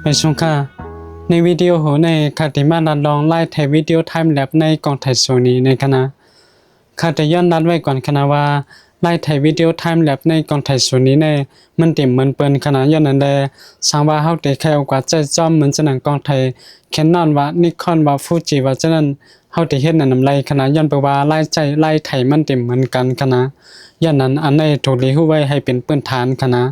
ไปชมค่ะในวิดีโอโหในคาติมาดัดลองไล่ถ่ายวิดีโอไทม์แลปในกองถ่ายโซนีในคณะคาติย้อนนัดไว้ก่อนคณะว่าไล่ถ่ายวิดีโอไทม์แลปในกองถ่ายโซนีในมันเต็มเหมือนเปิ้นคณะย้อนนั้นแลสังว่าเฮาได้แค่เอากว่าใจจ้อมเหมือนจะนังกองถ่ายแคนนอนว่านิคอนว่าฟูจิว่าจะนั้นเฮาได้เฮ็ดนั่นนำไรคณะย้อนไปว่าไล่ใจไล่ถ่ายมันเต็มเหมือนกันคณะย้อนนั้นอันใดถูกรีฮู้ไว้ให้เป็นพื้นฐานคณะ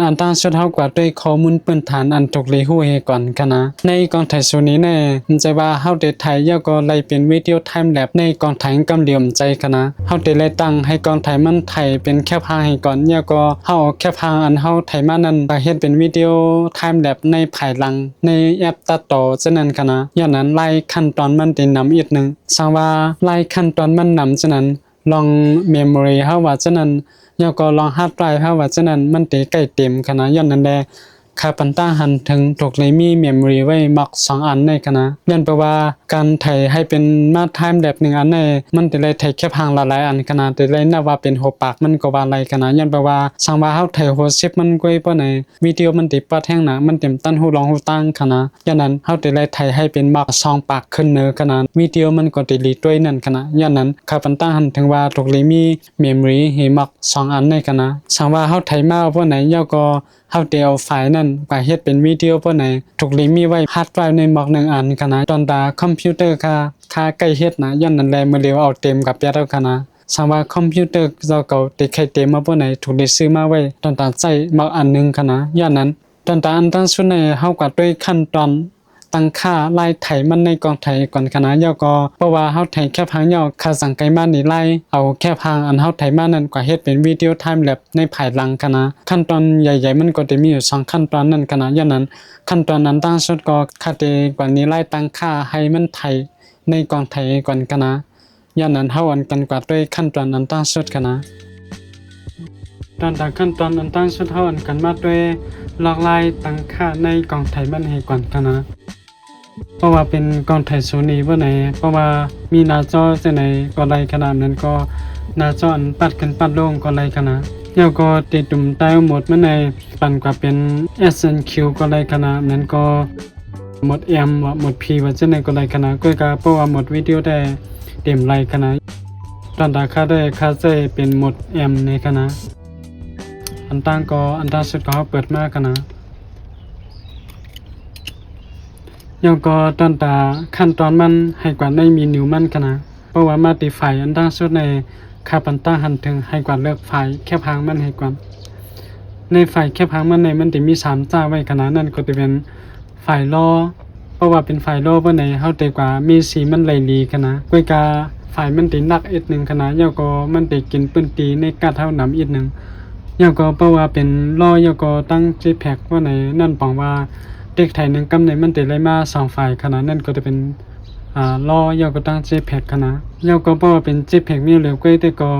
อันตั้งชุดเฮากว่าด้วยข้อมูลพื้นฐานอันถูกรีฮู้ให้ก่อนกันนะในกองถ่ายโซนี้แน่ใจว่าเฮาได้ถ่ายย่อก็ไล่เป็นวิดีโอไทม์แลปในกองถ่ายกำเหลี่ยมใจกันนะเฮาได้ไล่ตั้งให้กองถ่ายมันถ่ายเป็นแค่ภาพให้ก่อนย่อก็เฮาแค่ภาพอันเฮาถ่ายมานั้นก็เฮ็ดเป็นวิดีโอไทม์แลปในภายหลังในแอปตัดต่อฉะนั้นกันนะย้อนนั้นไล่ขั้นตอนมันได้นำอีกนึงสังว่าไล่ขั้นตอนมันนำฉะนั้นลองเมมโมรีเฮาว่าฉะนั้นยก็ลองฮาร์ดไดรฟ์เฮาว่าฉะนั้นมันติใกล้เต็มขนาดย้อนนั้นแลคาปันต้าหันถึงถูกเลยมีเมมโมรีไว้มัก2อันในคณะย้อนแปลว่าการถ่ายให้เป็นมาไทม์แบบ1อันในมันได้ถ่ายแค่พังหลายๆอันขนาดได้เลยนับว่าเป็นหัวปากมันก็ว่าอะไรขนาดย้อนแปลว่าสังว่าเฮาถ่ายหัว10มันกวยบ่ไหนวิดีโอมันติปัดแห้งหนามันเต็มตั้นหูรองหูตั้งขนาดย้อนนั้นเฮาได้เลยถ่ายให้เป็นมัก2ปากขึ้นเนอขนาดวิดีโอมันก็ได้รีด้วยนั่นขนาดย้อนนั้นคาปันต้าหันถึงว่าถูกเลยมีเมมโมรีให้มัก2อันในคณะสังว่าเฮาถ่ายมาบ่ไหนย่อก็เฮาเดียวไฟล์นั้นก็เฮ็ดเป็นวิดีโอบ่ไหนถูกลิมีไว้ฮาร์ดไดรฟ์ในหมอก1อันคณะตอนตาคอมพิวเตอร์ค่าใกล้เฮ็ดนะย้อนนั้นแลมื้อเร็วเอาเต็มกับยาแล้วคณะสังว่าคอมพิวเตอร์เราก็ติใครเต็มมาบ่ไหนถูกได้ซื้อมาไว้ตอนตาใช้หมอกอันนึงคณะย้อนนั้นตอนตาอันตั้งสุดในเฮาก็ด้วยขั้นตอนตั้งค่าไล่ไถมันในกองไถก่อนคณะย่อก็เพราะว่าเฮาไถแค่พังย่อค่าสั่งไกมานี่ไล่เอาแค่พังอันเฮาไถมานั้นก็เฮ็ดเป็นวิดีโอไทม์แลปในภายหลังคณะขั้นตอนใหญ่ๆมันก็จะมีอยู่2ขั้นตอนนั้นคณะอย่างนั้นขั้นตอนนั้นตั้งสุดก็คาเตกว่านี้ไล่ตั้งค่าให้มันไถในกองไถก่อนคณะอย่างนั้นเฮาอันกันกว่าด้วยขั้นตอนนั้นตั้งสุดคณะตอนขั้นตอนอันตั้งสุดเฮาอันกันมาด้วยลอกไล่ตั้งค่าในกองไถมันให้ก่อนคณะเพราะว่าเป็นกองถ่ายโซนีบ่ไหนเพราะว่ามีหน้าจอจังได๋ก็ไล่ขนาดนั้นก็หน้าจออันปัดขึ้นปัดลงก็ไล่ขนาดแล้วก็ติดตุ่มใต้หมดมันในปั่นกว่าเป็น SNQ ก็ไล่ขนาดนั้นก็หมด M ว่าหมด P ว่าจังได๋ก็ไล่ขนาดก็เพราะว่าหมดวิดีโอได้เต็มไล่ขนาดตอนตาค่าได้ค่าใช้เป็นหมด M ในขนาดอันตั้งก็อันตั้งสุดก็เปิดมาขนาดยังก็ตอนตาขั้นตอนมันให้กว่าได้มีนิ้วมันขนาดเพราะว่ามาติไฟอันตั้งสุดในคาปันต้าหันถึงให้กว่าเลือกไฟแค่พังมันให้กว่าในไฟแค่พังมันในมันจะมี3จ้าไว้ขนาดนั้นก็จะเป็นไฟรอเพราะว่าเป็นไฟรอบ่ไหนเฮาได้กว่ามีสีมันไหลลีขนาดกวยกาไฟมันตินักอีกนึงขนาดยาวก็มันได้กินปื้นตีในกาเท่าน้ำอีกนึงยาวก็เพราะว่าเป็นรอยาวก็ตั้ง JPEG ว่าไหนนั่นปองว่าเด็กไทย1กำในมันติไล่มา2ไฟล์ขนาดนั้นก็จะเป็นรอยาวก็ตั้ง JPEG ขนาดยาวก็เพราะว่าเป็น JPEG มีเหลือกวยแต่ก็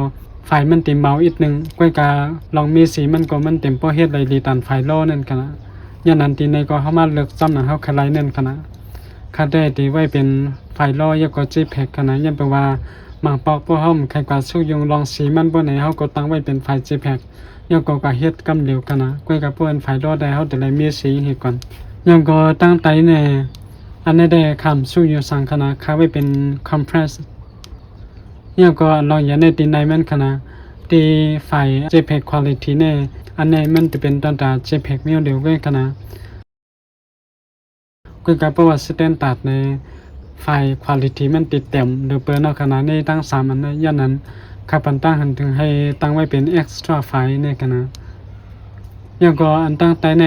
ไฟล์มันติเมาอีกนึงกวยกาลองมีสีมันก็มันเต็มเพราะเฮ็ดไหลลีตามไฟล์รอนั่นขนาดอย่างนั้นที่ในก็เฮามาเลือกซ้ำนั้นเฮาคลายนั่นขนาดค่าได้ที่ไว้เป็นไฟล์รอยาวก็ JPEG ขนาดยังแปลว่าบางปอกบ่เฮาใครกว่าสู้ยงลองสีมันบ่ไหนเฮาก็ตั้งไว้เป็นไฟล์ JPEG ยาวก็เฮ็ดกำเร็วขนาดกวยกาเปิ้นไฟล์รอได้เฮาได้ไล่มีสีให้ก่อนยังก็ตั้งไตเนี่ยอันนี้ได้คำสู้อยู่สังคณะค้าไว้เป็น compress ยังก็ลองอย่าในตีในมันคณะตีไฟ JPEG quality เนี่ยอันนี้มันจะเป็นตอนตา JPEG มีเดียวกันคณะก็กับประวัติ standard ในไฟ quality มันติดเต็มหรือเปิดเอาขนาดนี้ตั้ง3อันนั้นอย่างนั้นข้าปันตั้งหันถึงให้ตั้งไว้เป็น extra file ในคณะยังก็อันตั้งไตใน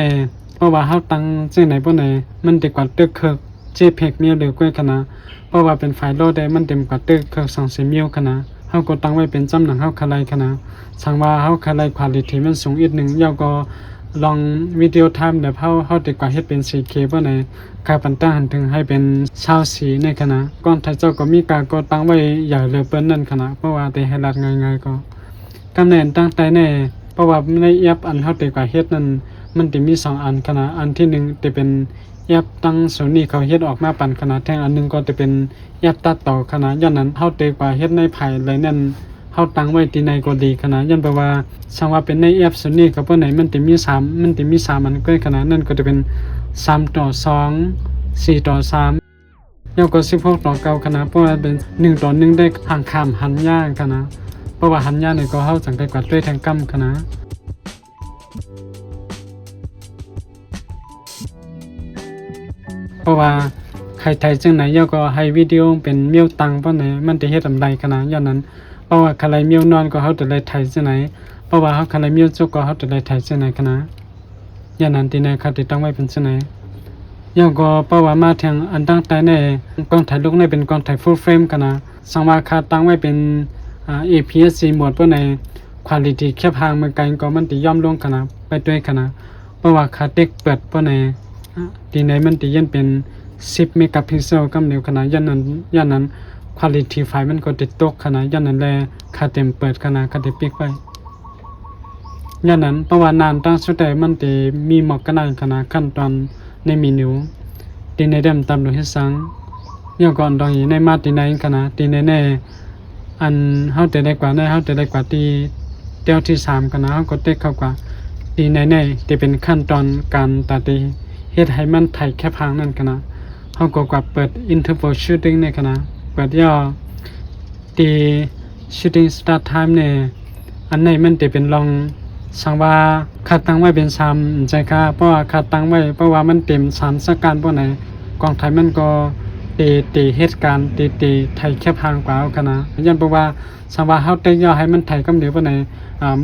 เพราะว่าเฮาตั้งจังไหนบ่ไหนมันดีกว่าตึกเคิก JPEG มีหรือกว่าขนาดเพราะว่าเป็นไฟล์โหลดได้มันเต็มกว่าตึกเคิก20มิลขนาดเฮาก็ตั้งไว้เป็นจำหนังเฮาคลายขนาดสังว่าเฮาคลายควอลิตี้มันสูงอีกนึงยาวก็ลองวิดีโอไทม์แบบเฮาดีกว่าเฮ็ดเป็น 4K บ่ไหนค่าปันตั้งหันถึงให้เป็น24ในขนาดก่อนถ้าเจ้าก็มีการก็ตั้งไว้ใหญ่เลยเปิ้นนั่นขนาดเพราะว่าได้ให้รัดง่ายๆก็กำแหน่งตั้งไตแน่เพราะว่าในแอปอันเฮาดีกว่าเฮ็ดนั้นมันจะมี2อันขนาดอันที่1จะเป็นแอปตั้งโซนี่เขาเฮ็ดออกมาปั่นขนาดแท่งอันนึงก็จะเป็นแอปตัดต่อขนาดย้อนนั้นเฮาเตกว่าเฮ็ดในภายเลยนั่นเ เฮาตั้งไว้ที่ไหนก็ดีขนาดยันแปลว่าสังว่าเป็นในแอปส่วนนี้ก็บ่ไหนมันจะมี3อันก็ขนาดนั้นก็จะเป็น3:2 4:3แล้วก็16:9ขนาดเพราะว่าเป็น1:1ได้ห่างข้ามหันยากขนาดเพราะว่าหันยากนี่ก็เฮาจังได้กว่าด้วยทางกำขนาดเพราะว่าใครไทยจังไหนย่อก็ให้วิดีโอเป็นเมียวตังเพราะไหนมันจะเฮ็ดอันใดขนาดย้อนนั้นเพราะว่าใครเมียวนอนก็เฮาจะได้ไทยจังไหนเพราะว่าเฮาใครเมียวจุกก็เฮาจะได้ไทยจังไหนขนาดย้อนนั้นที่ไหนเขาติดตั้งไว้เป็นจังไหนย่อก็เพราะว่ามาทางอันตั้งแต่ในกล้องถ่ายรูปในเป็นกล้องถ่าย full frame ขนาดสังว่าค่าตั้งไว้เป็นAPS-C โหมดเพราะไหน quality แคบห่างเมื่อไกลก็มันติย่อมลงขนาดไปด้วยขนาดเพราะว่าค่าเด็กเปิดเพราะไหนที่ไหนมันติยันเป็น10 เมกะพิกเซลกำเดียวขนาดยันนั้น quality ไฟล์มันก็ติดตกขนาดยันนั้นแลค่าเต็มเปิดขนาดค่าเต็มปิกไว้ยันนั้นเพราะว่านานตั้งสุดแต่มันติมีหมอกขนาดขนาดขั้นตอนในเมนูที่ในเดิมตามโดยให้สังย่อก่อนตรงนี้ในมาที่ไหนขนาดที่ในอันเฮาจะได้กว่าเฮาจะได้กว่าที่เดียวที่3ขนาดเฮาก็เต็กเข้ากว่าที่ในที่เป็นขั้นตอนการตัดเฮ็ดให้มันไถแคบห่างนั่นขนาดเฮาก็กว่าเปิด interval shooting ในขณะเปิดย่อที่ shooting start time เนี่ยอันไหนมันจะเป็นลองสังว่าค่าตั้งไว้เป็น3ใจค่ะเพราะว่าค่าตั้งไว้เพราะว่ามันเต็ม3สการเพราะไหนกองไทยมันก็ตีเหตุการณ์ตีไทยแคบห่างกว่าเอาขนาดยันเพราะว่าสังว่าเฮาได้ย่อให้มันไทยกำเดียวเพราะไหน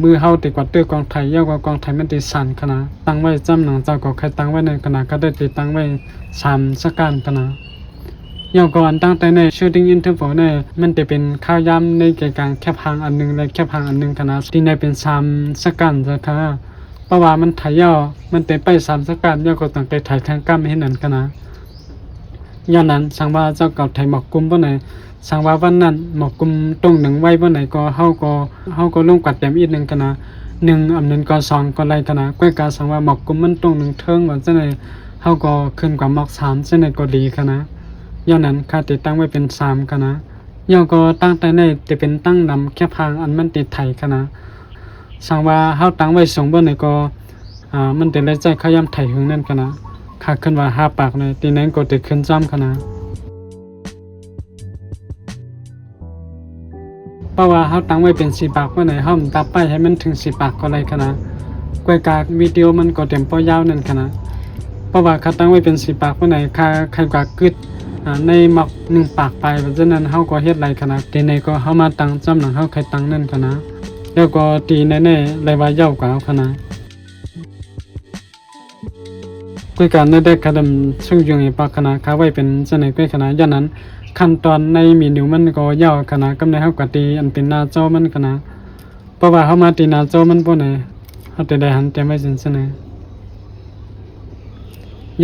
มือเฮาติกว่าตื้อกองไทยย่อกว่ากองไทยมันติสั่นขนาดตั้งไว้จำหนังเจ้าก็ใครตั้งไว้ในขนาดก็ได้ติดตั้งไว้3สการขนาดย่อก่อนตั้งแต่ใน shooting interval เนี่ยมันจะเป็นข้าวยามในการแคบห่างอันนึงและแคบห่างอันนึงขนาดที่ในเป็น3สการจ้ะค่ะเพราะว่ามันไทยย่อมันไป3สการย่อก็ต้องไปไทยทางกั้มให้นั่นขนาดย้อนนั้นสังว่าเจ้าเก่าไทยหมอกกลุ่มบ่ไหนสังว่าวันนั้นหมอกกลุ่มตรง1ไว้บ่ไหนก็เฮาก็ลงกัดแต้มอีก1ขนาด1อำนึงก็2ก็ไล่ขนาดก้อยกาสังว่าหมอกกลุ่มมันตรง1เทิงว่าจังได๋เฮาก็ขึ้นกว่าหมอก3จังได๋ก็ดีขนาดย้อนนั้นค่าติดตั้งไว้เป็น3ขนาดย่อก็ตั้งแต่ในจะเป็นตั้งนำแค่พางอันมันติดไทยขนาดสังว่าเฮาตั้งไว้สูงบ่ไหนก็มันจะได้ใจขยำไทยหึงนั่นขนาดค่าขึ้นว่า5ปากเลยตีนั้นก็ติดขึ้นจ้ำขนาดเพราะว่าเฮาตั้งไว้เป็น4ปากบ่ไหนเฮาตับไปให้มันถึง4ปากก็ไล่ขนาดก้อยกาวิดีโอมันก็เต็มพอยาวนั่นขนาดเพราะว่าค่าตั้งไว้เป็น4ปากบ่ไหนค่าใครกว่ากึดในหมอก1ปากไปเพราะฉะนั้นเฮาก็เฮ็ดหลายขนาดตีในก็เฮามาตั้งจำหนังเฮาใครตั้งนั่นขนาดแล้วก็ตีในหลายว่ายาวกว่าเอาขนาดก้อยการได้คดำซึ่งอยู่ในปากขนาดค่าไว้เป็นจังได๋ก้อยขนาดย้อนนั้นขั้นตอนในเมนูมันก็ยาวขนาดกำในเฮากะตีอันเป็นหน้าจอมันขนาดเพราะว่าเฮามาตีหน้าจอมันบ่ไหนเฮาจะได้หันแต้มไว้จังได๋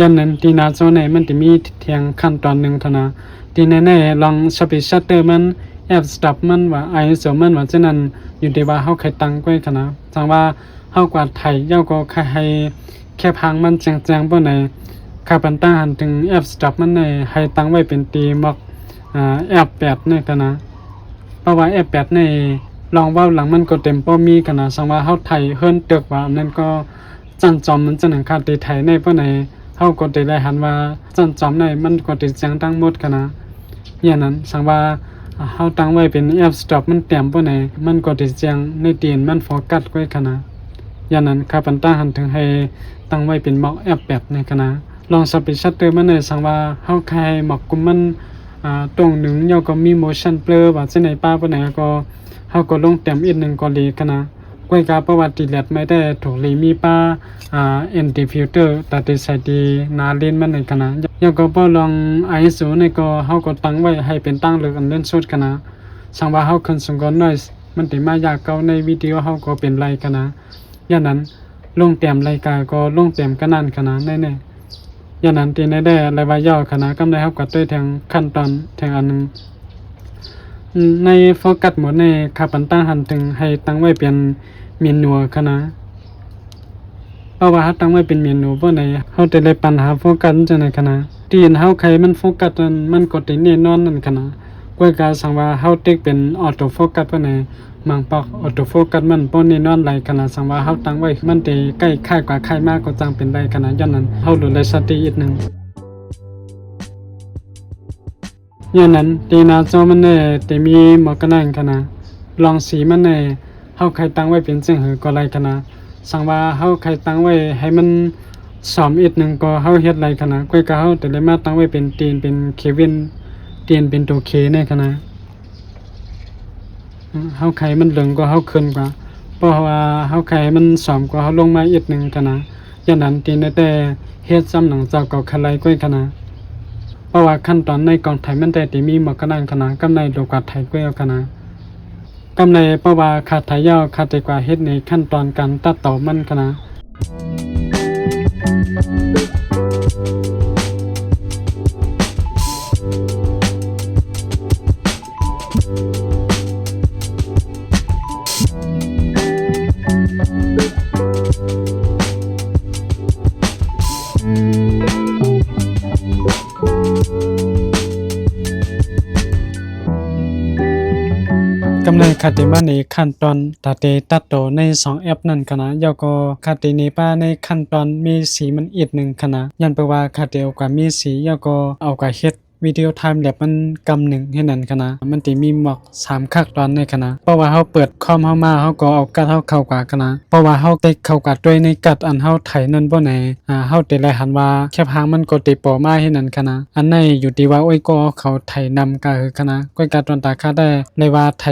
ย้อนนั้นที่หน้าจอไหนมันจะมีเทียงขั้นตอนหนึ่งเท่านั้นที่แน่ๆลองสปีดชัตเตอร์มันแอปสต็อปมันว่า ISO มันว่าฉะนั้นอยู่ที่ว่าเฮาใครตั้งไว้ขนาดจังว่าเฮากวาดไถเจ้าก็ให้แค่พังมันแจ้งๆบ่ไหนค่าปันตั้งหันถึงแอปสต็อปมันในให้ตั้งไว้เป็นตีหมอกแอป8ในขนาดเพราะว่าแอป8ในลองเว้าหลังมันก็เต็มบ่มีขนาดสังว่าเฮาไถเฮิรนตึกว่าอันนั้นก็จันจอมมันจังค่าตีไถในบ่ไหนเฮาก็ได้หันว่าจันจอมในมันก็ติดแจ้งทั้งหมดขนาดอย่างนั้นสังว่าเฮาตั้งไว้เป็นแอปสต็อปมันเต็มบ่ไหนมันก็ติดแจ้งในตีนมันโฟกัสไว้ขนาดอย่างนั้นค่าปันตั้งหันถึงให้ตั้งไว้เป็นหมอกแอป8ในขนาดลองสปีดชัตเตอร์มันในสังว่าเฮาใครหมอกกุมมันตรงหนึ่งย่อก็มี motion blur ว่าจังได๋ป้าบ่ไหนก็เฮาก็ลงเต็มอีก1ก็ดีขนาดก้อยกาประวัติแลดไม่ได้ถูกลีมีป้าanti filter ตัดใส่ดีนาเลนมันในขนาดย่อก็บ่ลอง ISO ในก็เฮาก็ตั้งไว้ให้เป็นตั้งเลือกอันเล่นสุดขนาดสังว่าเฮาคันสงก็ noise มันติมายากเก่าในวิดีโอเฮาก็เป็นไรขนาดอย่างนั้นลงเต็มรายการก็ลงเต็มกันนั่นขนาดแน่ๆอย่างนั้นที่ได้รายว่าย่อขนาดกำได้เฮาก็ด้วยทางขั้นตอนทางอันนึงในโฟกัสหมดในค่าปันตั้งหันถึงให้ตั้งไว้เป็นเมนูขนาดเพราะว่าเฮาตั้งไว้เป็นเมนูบ่ไหนเฮาจะได้ปัญหาโฟกัสจังได๋ขนาดที่เฮาใครมันโฟกัสมันก็ได้แน่นอนนั่นขนาดเพ กวยกาสังว่าเฮาติ๊กเป็นออโต้โฟกัสปะในมังปอกออโต้โฟกัสมันป้นนี่นอนไหลขนาดสังว่าเฮาตั้งไว้มันได้ใกล้ค่ายกว่าค่ายมากก็จังเป็นได้ขนาดย้อนนั้นเฮาดูแลสติอีกนึงย้อนนั้นตีหน้าจอมันได้แต่มีหมอกกระนั่งขนาดลองสีมันได้เฮาใครตั้งไว้เป็นจังหือก็ไรขนาดสังว่าเฮาใครตั้งไว้ให้มันสอมอีกนึงก็เฮาเฮ็ดไรขนาดกวยกาเฮาแต่ได้มาตั้งไว้เป็นตีนเป็นเควินตีนเป็นตัวเคในขนาดเฮาไข่มันเหลืองกว่าเฮาขึ้นกว่าเพราะว่าเฮาไข่มันสอมกว่าเฮาลงมาอีกนึงขนาดอย่างนั้นตีนแต่เฮ็ดซ้ำหนังเจ้าเก่าคลายกวยขนาดเพราะว่าขั้นตอนในกองไทยมันแต่ที่มีหมอกกระนั่งขนาดกำไรโลกว่าไทยกวยเอาขนาดกำไรเพราะว่าขาดไทยยาวขาดแต่กว่าเฮ็ดในขั้นตอนการตัดต่อมันขนาดกำไรคาติมาในขั้นตอนตัดตัดต่อใน2แอปนั่นขนาดยาวก็คาติในป้าในขั้นตอนมีสีมันอีกนึงขนาดยันแปลว่าคาติเอากว่ามีสียาวก็เอากว่าเฮ็ดวิดีโอไทม์แลปมันกำหนึ่งให้นั่นขนาดมันสิมีหมอก3ขั้นตอนในขนาดเพราะว่าเฮาเปิดคอมเฮามาเฮาก็เอากัดเฮาเข้ากว่าขนาดเพราะว่าเฮาติ๊กเข้ากัดด้วยในกัดอันเฮาไถนั่นบ่ไหนเฮาได้แลหันว่าแคบหางมันก็ติปอมาให้นั่นขนาดอันไหนอยู่ที่ว่าโอ้ยก็เขาไถนำก็คือขนาดก้อยกัดตอนตาคาได้เลยว่าไถ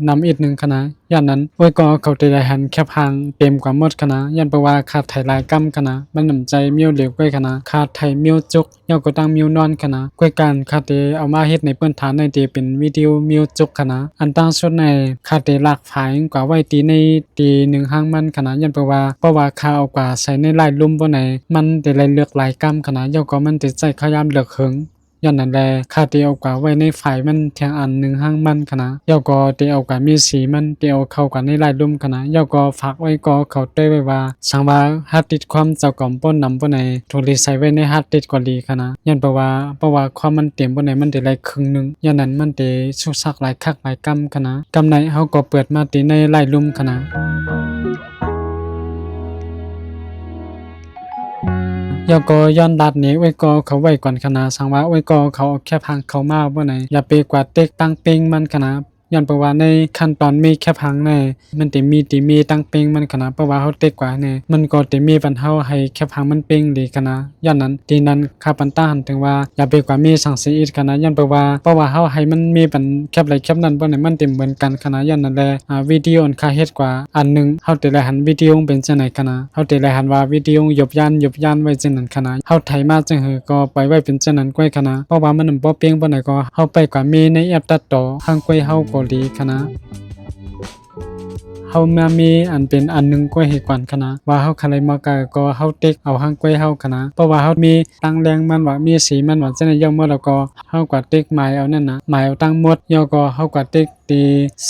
นำอีกนึงขนาดย่านนั้นโอ้ยก็เขาได้แลหันแคบหางเต็มกว่าหมดขนาดยันแปลว่าขาดไถหลายกำขนาดมันน้ำใจเมียวเหลวก้อยขนาดขาดไถเมียวจุกยาวก็ตั้งเมียวนอนขนาดก้อยการขาดเอามาเฮ็ดในเปิ้นฐานในที่เป็นวิดีโอมิวจุกขนาดอันตั้งสุดในคาเตหลากฝ่ายกว่าไว้ตีในตี1ห้างมันขนาดยันเพราะว่าคาเอากว่าใส่ในลายลุ่มบ่ไหนมันได้เลือกหลายกำขนาดยาวก็มันติดใจพยายามเลือกเหิงย้อนนั่นแลคาเตเอากว่าไว้ในฝ่ายมันเทียงอัน1ห้างมันขนาดยาวก็เตเอากว่ามีสีมันเตเอาเข้ากันในลายลุ่มขนาดยาวก็ฝากไว้ก็เข้าได้ไว้ว่าสังว่าหาติดความเจ้าก่อมป้นนำบ่ไหนถูกรีใส่ไว้ในหาติดก็ดีขนาดย้อนเพราะว่าความมันเต็มบ่ไหนมันได้หลายครึ่งนึงย้อนนั้นมันได้สุสักหลายคักหลายกำขนาดกำไหนเฮาก็เปิดมาติในลายลุ่มขนาดยาก็ย้อนดัดนี้ไว้ก็เขาไว้ก่อนขนาดสังว่าไว้ก็เขาแค่พังเขามาบ่ไหนอย่าไปกว่าเต็กตั้งเป้งมันขนาดย้อนเพราะว่าในขั้นตอนมีแค่พังในมันติมีตั้งเป้งมันขนาดเพราะว่าเฮาเต็กกว่าเนี่ยมันก็ติมีปัญหาให้แค่พังมันเป้งดีขนาดย้อนนั้นทีนั้นคาปันต้าหันถึงว่าอย่าไปกว่ามีสังสีอีกขนาดย้อนเพราะว่าเฮาให้มันมีปันแคบไหลแคบนั้นบ่ไหนมันเต็มเหมือนกันขนาดย้อนนั้นแหละวิดีโอค่าเฮ็ดกว่าอันนึงเฮาแต่ละหันวิดีโอเป็นจังได๋ขนาดเฮาแต่ละหันว่าวิดีโอยบยันไว้จังนั้นขนาดเฮาไถมาจังหือก็ปล่อยไว้เป็นจังนั้นก้อยขนาดเพราะว่ามันบ่เป้งบ่ไหนก็เฮาไปกว่ามีในแอปตัดต่อทางก้อยเฮาก็ดีขนาดเฮามามีอันเป็นอันนึงก้อยให้ก่อนขนาดว่าเฮาคาไลมากก็เฮาเต็กเอาหางก้อยเฮาขนาดเพราะว่าเฮามีตั้งแรงมันว่ามีสีมันว่าจังได๋ย่อมหมดแล้วก็เฮากว่าเต็กหมายเอานั่นน่ะหมายเอาตั้งหมดย่อก็เฮากว่าเต็กตี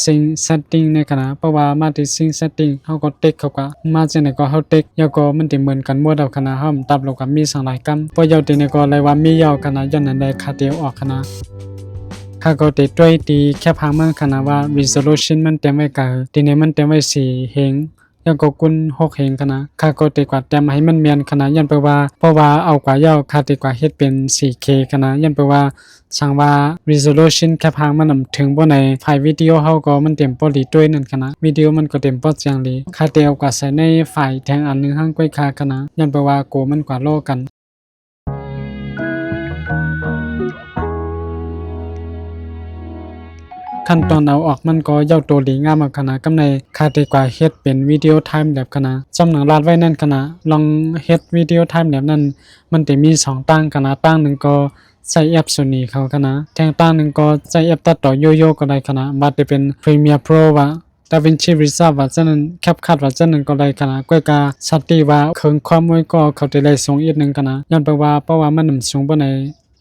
ซิงเซตติ้งในขนาดเพราะว่ามาที่ซิงเซตติ้งเฮาก็เต็กเขาก็มาจังได๋ก็เฮาเต็กย่อก็มันสิเหมือนกันหมดเอาขนาดเฮาตับแล้วก็มีสังหลายกำเพราะยาวติเนี่ยก็เลยว่ามียาวขนาดย้อนนั้นได้คาเตียวออกขนาดข้าก็ติดด้วยตีแค่พังมันขนาดว่า resolution มันเต็มไว้กะทีนี้มันเต็มไว้4เฮงแล้วก็กุน6เฮงขนาดข้าก็ติกว่าเต็มให้มันเมียนขนาดยันเพราะว่าเอากว่ายาวข้าติกว่าเฮ็ดเป็น 4K ขนาดยันเพราะว่าสั่งว่า resolution แค่พังมันถึงบ่ในไฟล์วิดีโอเฮาก็มันเต็มพอดีด้วยนั่นขนาดวิดีโอมันก็เต็มพอจังดีข้าเตียวกว่าใส่ในไฟล์แทงอันนึงหั่งก้อยค่าขนาดยันเพราะว่าโกมันกว่าโลกันขั้นตอนเอาออกมันก็ยาวโตดีงามขนาดกำในคาติกว่าเฮ็ดเป็นวิดีโอไทม์แบบขนาดจำหนังลาดไว้นั่นขนาดลองเฮ็ดวิดีโอไทม์แบบนั้นมันจะมี2ตั้งขนาดตั้งนึงก็ใช้แอป Sony เขาขนาดแทงตั้งนึงก็ใช้แอปตัดต่อโยโย่ก็ได้ขนาดบัดจะเป็น Premiere Pro ว่า DaVinci Resolve ว่าจังนั้น CapCut ว่าจังนั้นก็ได้ขนาดก้อยกาสัตติว่าเคิงความไว้ก็เขาได้ส่งอีกนึงขนาดย้อนเพราะว่ามันนำสูงบ่ใน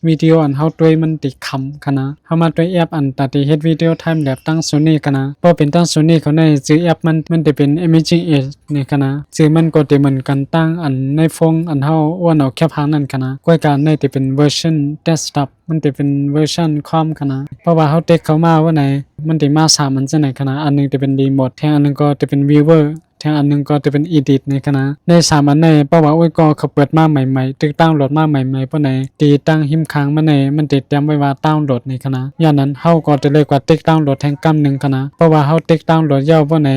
วิดีโออันเฮาด้วยมันติคำคะนะเฮามาด้วยแอปอันตัดเฮ็ดวิดีโอไทม์แลปตั้ง Sony คะนะบ่เป็นตั้ง Sony เขาในชื่อแอปมันจะเป็น Imaging Edge นี่คะนะชื่อมันก็จะเหมือนกันตั้งอันในโฟนอันเฮาอ้วนเอาแค่พังนั่นคะนะก้อยการในจะเป็นเวอร์ชัน desktop มันจะเป็นเวอร์ชันคอมคะนะเพราะว่าเฮาเทคเข้ามาว่าไหนมันจะมา3อันจังไหนคะนะอันนึงจะเป็นรีโมทแทงอันนึงก็จะเป็น viewerแทงอันนึงก็จะเป็น edit ในคณะใน3อันในเพราะว่าโอ้ยก็เขาเปิดมาใหม่ๆตึกตั้งโหลดมาใหม่ๆเพราะไหนตีตั้งหิมค้างมาในมันติดเตรียมไว้ว่าตั้งโหลดในคณะอย่างนั้นเฮาก็จะเลยกว่าติ๊กตั้งโหลดแทงกำนึงคณะเพราะว่าเฮาติ๊กตั้งโหลดยาวเพราะไหน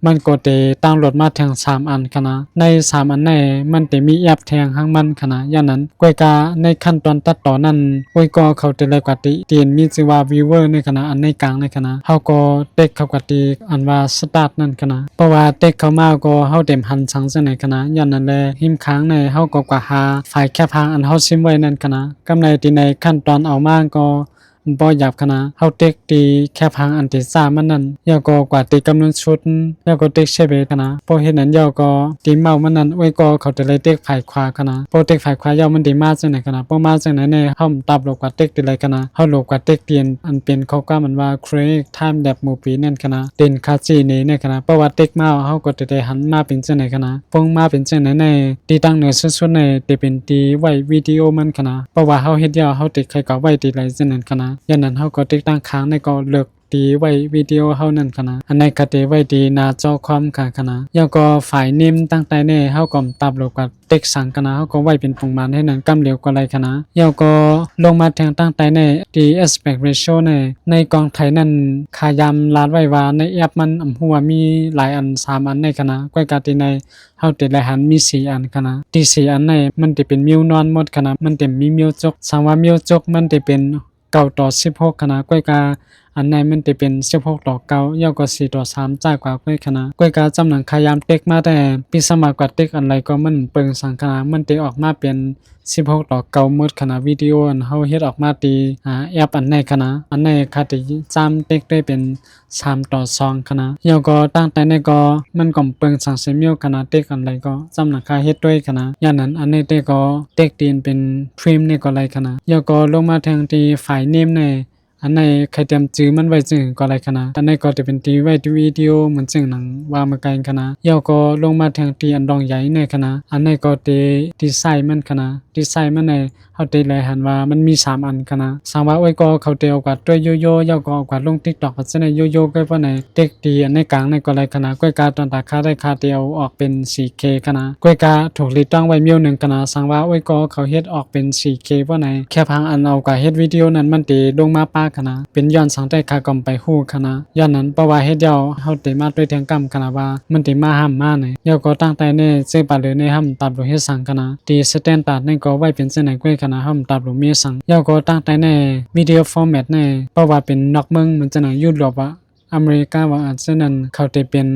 มันก็จะตั้งโหลดมาแทง3อันคณะใน3อันในมันจะมีแอปแทงข้างมันคณะอย่างนั้นกวยกาในขั้นตอนตัดต่อนั้นโอ้ยก็เขาจะเลยกว่าติเตียนมีชื่อว่า viewer ในคณะอันในกลางในคณะเฮาก็เต็กเข้ากับติอันว่า start นั่นคณะเพราะว่าเต็กเข้ามาก็เฮาเต็มหันสังจังไหนคณะอย่างนั้นแลหิมค้างในเฮาก็กว่าหาไฟล์แคปหางอันเฮาซิมไว้นั่นคณะกำในที่ในขั้นตอนเอามาก็บ่หยับคณะเฮาเต็กตีแคปหางอันที่3มันนั่นยาวก็กว่าตีกำหนดชุดยาวก็เต็กเชเบคณะพอเฮ็ดนั้นยาวก็ตีเมามันนั่นไว้ก็เขาจะเลยเต็กฝ่ายขวาคณะพอเต็กฝ่ายขวายาวมันดีมาจังไหนคณะพอมาจังไหนในเฮาตับลงกว่าเต็กติเลยคณะเฮาลงกว่าเต็กเปลี่ยนอันเป็นเขาก็มันว่า create time lap movie นั่นคณะเด่นคาจีนี่ในคณะเพราะว่าเต็กมาเฮาก็จะได้หันมาเป็นจังไหนคณะปงมาเป็นจังไหนในตีตั้งเหนือสุดๆในจะเป็นตีไว้วิดีโอมันคณะเพราะว่าเฮาเฮ็ดยาวเฮาติดใครก็ไว้ติไหลจังนั้นคณะอย่างนั้นเฮาก็ติดตั้งค้างในก็เลิกตีไว้วิดีโอเฮานั่นคณะอันในก็ตีไว้ดีหน้าจอความค่ะคณะแล้วก็ฝ่ายนิ่มตั้งแต่ในเฮาก็ตับลงกับเต็กสังคณะเฮาก็ไว้เป็นปริมาณให้นั้นกำเหลวกว่าไรคณะแล้วก็ลงมาแทงตั้งแต่ใน the aspect ratio ในกองไทยนั้นขายามลาดไว้ว่าในแอปมันอำหัวมีหลายอัน3อันในคณะก้อยกาติในเฮาติหลายหันมี4อันคณะที่4อันในมันจะเป็นมิวนอนหมดคณะมันจะมีมิวจกสังว่ามิวจกมันจะเป็น9ต่อ16คณะก้อยกาอันในมันจะเป็น16ต่อ9ยาวกว่า4ต่อ3จ้ากว่าก้อยคณะก้อยกาจำหนังขายามเต็กมาแต่ปีสมัครกว่าเต็กอันไรก็มันเปิงสังคณะมันจะออกมาเป็น16ต่อ9หมดคณะวิดีโออันเฮาเฮ็ดออกมาตีแอปอันในคณะอันในคาติจำเต็กได้เป็น3ต่อ2คณะยาวก็ตั้งแต่ในก็มันก็เปิงสังเสมิวคณะเต็กอันไรก็จำหนังคาเฮ็ดด้วยคณะอย่างนั้นอันในเต็กก็เต็กตีนเป็นทริมในก็ไรคณะยาวก็ลงมาทางที่ฝ่ายเนมในอันในใครเตรียมจื้อมันไว้จึงก็ไรคณะอันในก็จะเป็นตีไว้ที่วิดีโอเหมือนจึงหนังว่ามาไกลคณะยาวก็ลงมาทางที่อันดองใหญ่ในคณะอันในก็ดีไซน์มันคณะดีไซน์มันในเฮาได้แลหันว่ามันมี3อันคณะสังว่าไว้ก็เขาเตียวกว่าด้วยโยโย่ยาวก็กว่าลง TikTok ก็จะในโยโย่ก็ว่าในเด็กดีอันในกลางในก็ไรคณะก้อยกาตอนตาค่าได้ค่าเตียวออกเป็น 4K คณะก้อยกาถูกรีตั้งไว้มิว1คณะสังว่าไว้ก็เขาเฮ็ดออกเป็น 4K ว่าในแค่พังอันเอากว่าเฮ็ดวิดีโอนั้นมันตีลงมาป้าคณะเป็นย้อนสังได้ค่ากอมไปฮู้คณะย้อนนั้นเพราะว่าเฮ็ดยาวเฮาได้มาด้วยแทงกรรมคณะว่ามันได้มาห้ามมาในยาวก็ตั้งแต่ในซื้อปาเลยในห้ามตัดบ่เฮ็ดสังคณะที่สแตนดาร์ดในก็ไว้เป็นจังไหนก้อยคณะห้ามตัดบ่มีสังยาวก็ตั้งแต่ในวิดีโอฟอร์แมตในเพราะว่าเป็นนอกเมืองมันจะหนังยุโรปอะอเมริกาว่าอาจจะนั้นเขาจะเป็น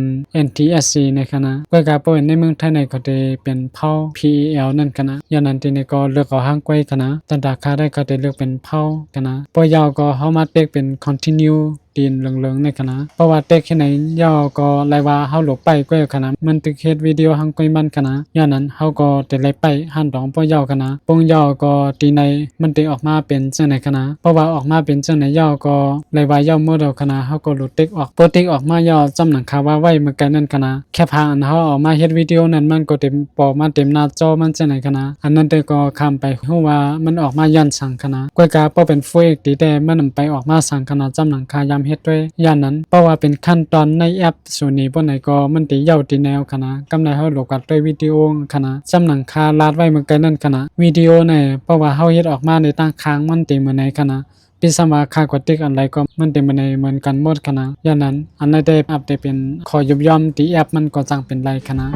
NTSC ในคณะก้อยกาเปิ้นในเมืองไทยในเขาจะเป็นเผ่า PEL นั่นคณะอย่างนั้นที่ในก็เลือกเอาห้างก้อยคณะตันดาคาได้เขาจะเลือกเป็นเผ่าคณะปอยาวก็เฮามาเต็กเป็น continue ตีนเหลืองๆในคณะเพราะว่าเต็กแค่ไหนย่อก็ไลว่าเฮาหลบไปก้อยคณะมันตึกเฮ็ดวิดีโอห้างก้อยมันคณะอย่างนั้นเฮาก็จะไล่ไปหันดองปอยาวคณะปงย่อก็ตีในมันตึออกมาเป็นจังไหนคณะเพราะว่าออกมาเป็นจังไหนย่อก็ไลว่าย่อโมเดลคณะเฮาก็หลุดติ๊กออกโปรติ๊กออกมาย่อจำหนังคาว่าไว้เหมือนกันนั่นคณะแค่พาอันเฮาออกมาเฮ็ดวิดีโอนั้นมันก็เต็มปอมาเต็มหน้าจอมันจังไหนคณะอันนั้นแต่ก็ข้ามไปฮู้ว่ามันออกมายันสังคณะก้อยกาบ่เป็นฟูเอกตีแต่มันไปออกมาสังคณะจำหนังคายามเฮ็ดด้วยย่านนั้นเพราะว่าเป็นขั้นตอนในแอปส่วนนี้บ่ไหนก็มันติยาวติแนวคณะกำไรเฮาโลกัดด้วยวิดีโอคณะจำหนังคาลาดไว้เหมือนกันนั่นคณะวิดีโอในเพราะว่าเฮาเฮ็ดออกมาในตั้งค้างมันติเหมือนในคณะปีสมาค่ากว่าติ๊กอันไรก็มันเต็มไปในเหมือนกันหมดคณะอย่างนั้นอันใดได้อัปเดตเป็นขอยุบย่อมที่แอปมันก็จังเป็นไรคณะ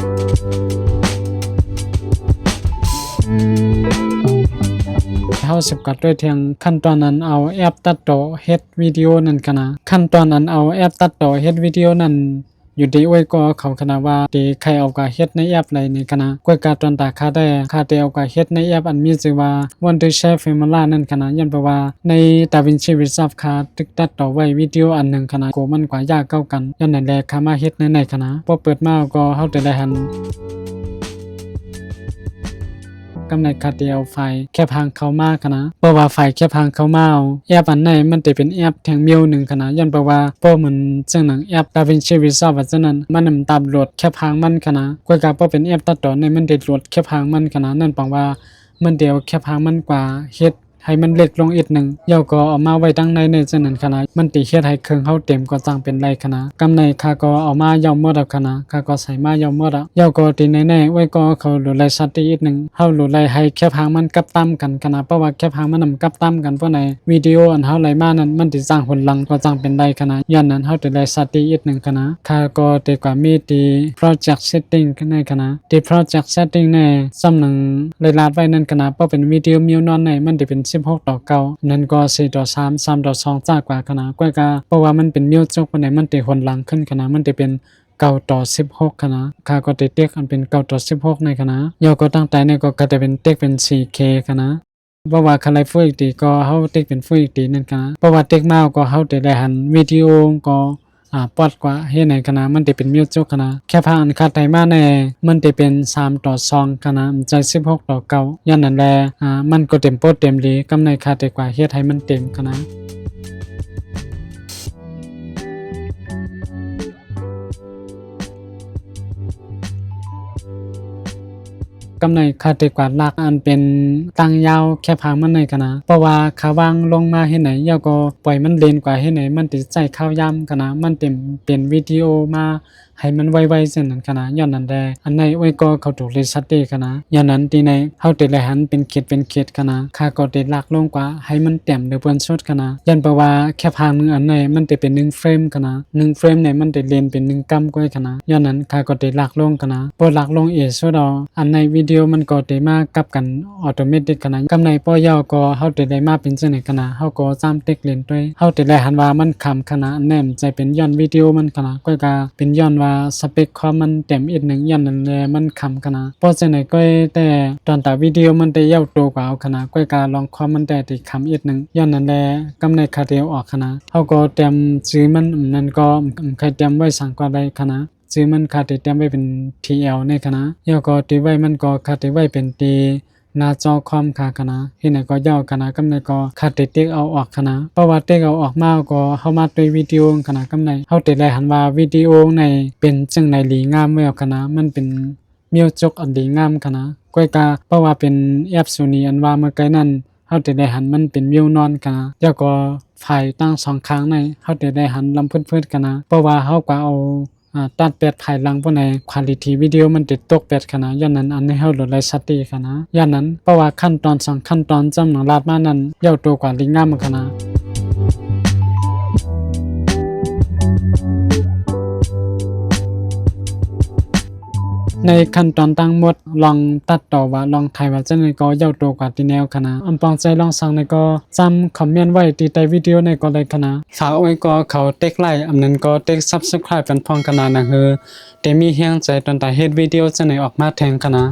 เฮาสิบกัดด้วยเทียงขั้นตอนนั้นเอาแอปตัดต่อเฮ็ดวิดีโอนั่นคณะขั้นตอนนั้นเอาแอปตัดต่อเฮ็ดวิดีโอนั้นอยู่ดีอ้วยก็เขาคณะว่าดีใครเอากาเฮ็ดในแอปไรในคณะก้วยกาตอนตาคาได้คาเตเอากาเฮ็ดในแอปอันมีชื่อว่า Wondershare Formula นั่นคณะยันแปลว่าใน DaVinci Resolve คาตึกตัดต่อไว้วิดีโออันหนึ่งคณะโกมันกว่ายากเก้ากันยันนั่นแหละคามาเฮ็ดในคณะพอเปิดมาก็เฮาได้หันก ำในคาเดียวไฟแค่พังเข้ามาคณะเพราะว่าไฟแค่พังเข้ามาแอปอันไหนมันจะเป็นแอปแทงมิวหนึ่งคณะย้อนเพราะว่าโป้เหมือนจังหนังแอป DaVinci Resolve ว่าจังนั้นมันนำตามโหลดแค่พังมันคณะกว่ากับเป็นแอปตัดต่อในมันได้โหลดแค่พังมันคณะนั่นแปลว่ามันเดียวแค่พังมันกว่าเฮ็ดให้มันเล็กลงอีกหนึ่งเย่าก็เอามาไว้ดังในจังนั้นคณะมันติเฮ็ดให้เครื่องเฮาเต็มก็จังเป็นไรคณะกำในค่าก็เอามาย่อมหมดคณะค่าก็ใส่มาย่อมหมดเย่าก็ติในไว้ก็เขาหลุดไหลสัตว์อีกหนึ่งเฮาหลุดไหลให้แค่พังมันกับตามกันคณะเพราะว่าแค่พังมันนำกับตามกันเพราะในวิดีโออันเฮาไหลมานั้นมันติสร้างผลลังก็จังเป็นไรคณะย้อนนั้นเฮาติไหลสัตว์อีกหนึ่งคณะค่าก็ติกว่ามีติ project setting ในคณะติ project setting ในสำนังรายละไว้นั้นคณะเพราะเป็นวิดีโอมิวนอนในมันติเป็น16:9นั่นก็4:3 3:2จากกว่าคณะกว่ากาเพราะว่ามันเป็นมิวจกปานใดมันติหนหลังขึ้นคณะมันติเป็น9:16คณะค่าก็ติเต็กอันเป็น9:16ในคณะยอก็ตั้งแต่ในก็จะเป็นเต็กเป็น 4K คณะเพราะว่าคันไลฟูอีกตีก็เฮาเต็กเป็นฟูอีกตีนั่นคณะเพราะว่าเต็กมาก็เฮาได้หันวิดีโอก็ปอดกว่าเฮ็ดในคณะมันจะเป็นมิวจกคณะแค่พาอันคาไทมาในมันจะเป็น3:2คณะมันจะ16:9ย้อนนั่นแลมันก็เต็มโปรเต็มดีกำในคาแต่กว่าเฮ็ดให้มันเต็มคณะกำในคาเตกว่าลักอันเป็นตั้งยาวแค่พางมันในคณะเพราะว่าขาวางลงมาให้ไหนยาก็ปล่อยมันเลนกว่าให้ไหนมันติดใจข้าวยำคณะมันเต็มเป็นวิดีโอมาให้มันไวๆเช่นนั้นคณะย้อนนั้นแดอันในไว้ก็เขาถูกเลสัตตีคณะย้อนนั้นที่ในเฮาติดไหลหันเป็นเขตคณะค่าก็ติดลักลงกว่าให้มันเต็มหรือเปิ้นสุดคณะย้อนเพราะว่าแค่พางนึงอันในมันติเป็น1เฟรมคณะ1เฟรมในมันติเลนเป็น1กัมกว่าคณะย้อนนั้นค่าก็ติดลักลงคณะพอลักลงสุดอันในวิดีโอมันก็ได้มากับกันออโตเมติกคณะกำในป้อยาวก็เฮาได้มาเป็นจังได๋คณะเฮาก็จำเต็กเล่นด้วยเฮาได้หันว่ามันคำคณะแนมใจเป็นย้อนวิดีโอมันคณะก็เป็นย้อนว่าสเปคความมันเต็มอีกหนึ่งย้อนนั่นแหละมันคำคณะเพราะจังได๋ก็แต่ตอนตาวิดีโอมันได้ยาวโตกว่าเอาคณะก็ลองความมันแต่ที่คำอีกหนึ่งย้อนนั่นแหละกำในคาเดียวออกคณะเฮาก็เตรียมซื้อมันนั่นก็ใครเตรียมไว้สั่งก็ได้คณะซื้อมันคาติเตรียมไว้เป็น TL ในคณะย่อก็ติไว้มันก็คาติไว้เป็นตีหน้าจอคอมคณะเฮ็ดไหนก็ย่อคณะกำในก็คาติเต็กเอาออกคณะเพราะว่าเต็กเอาออกมาก็เฮามาด้วยวิดีโอคณะกำในเฮาติได้หันว่าวิดีโอในเป็นจังได๋หลีงามไว้เอาคณะมันเป็นมิวจกอันดีงามคณะก้อยกาเพราะว่าเป็นแอป Sony อันว่าเมื่อไกลนั้นเฮาได้หันมันเป็นมิวนอนคณะแล้วก็ไฟตั้ง2ข้างในเฮาได้หันลำพื้นๆคณะเพราะว่าเฮาก็เอาตัดแปดภายหลังพวกในคุณภาพวิดีโอมันติดตกแปดขนาดย้อนนั้นอันนี้เฮาโหลดไลฟ์สตรีขนาดย้อนนั้นเพราะว่าขั้นตอน2ขั้นตอนจำหนังลาดมานั้นยาวตัวกว่าลิงงามขนาดในขั้นตอนตั้งหมดลองตัดต่อว่าลองถ่ายว่าจังได๋ก็ยาวตัวกว่าที่แนวคณะอำปองใจลองสั่งในก็จำคอมเมนต์ไว้ที่ใต้วิดีโอในก็ได้คณะฝากไว้ก็เขาเต็กไลค์อำนั้นก็เต็ก Subscribe กันพองคณะนะคือได้มีแรงใจตอนตาเฮ็ดวิดีโอจังได๋ออกมาแทงคณะ